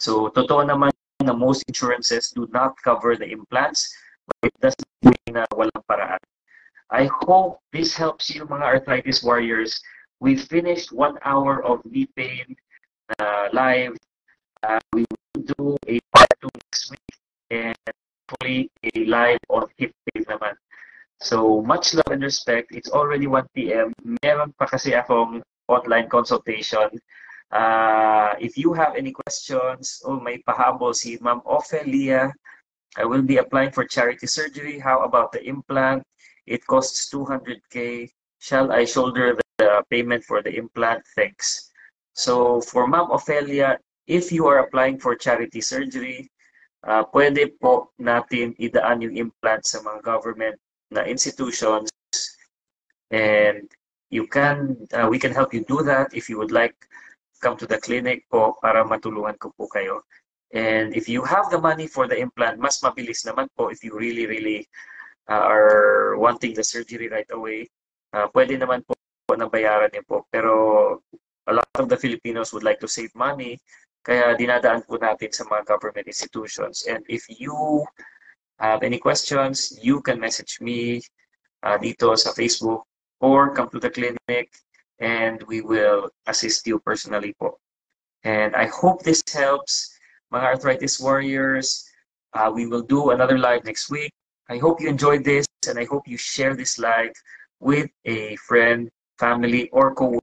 So, totoo naman na most insurances do not cover the implants, but it doesn't mean na walang paraan. I hope this helps you, mga arthritis warriors. We finished 1 hour of knee pain live. We will do a part 2 next week and hopefully a live on hip pain naman. So, much love and respect. It's already 1 p.m. Meron pa kasi akong online consultation. If you have any questions, may pahabol si Ma'am Ofelia. I will be applying for charity surgery. How about the implant? It costs 200K. Shall I shoulder the payment for the implant? Thanks. So, for Ma'am Ofelia, if you are applying for charity surgery, pwede po natin idaan yung implant sa mga government na institutions, and we can help you do that. If you would like, come to the clinic po para matulungan ko po kayo. And if you have the money for the implant, mas mabilis naman po if you really are wanting the surgery right away. Pwede naman po na bayaran niyo po. Pero a lot of the Filipinos would like to save money, kaya dinadaan po natin sa mga government institutions. And if you have any questions, you can message me dito sa Facebook or come to the clinic and we will assist you personally po. And I hope this helps, mga arthritis warriors. We will do another live next week. I hope you enjoyed this and I hope you share this live with a friend, family, or coworker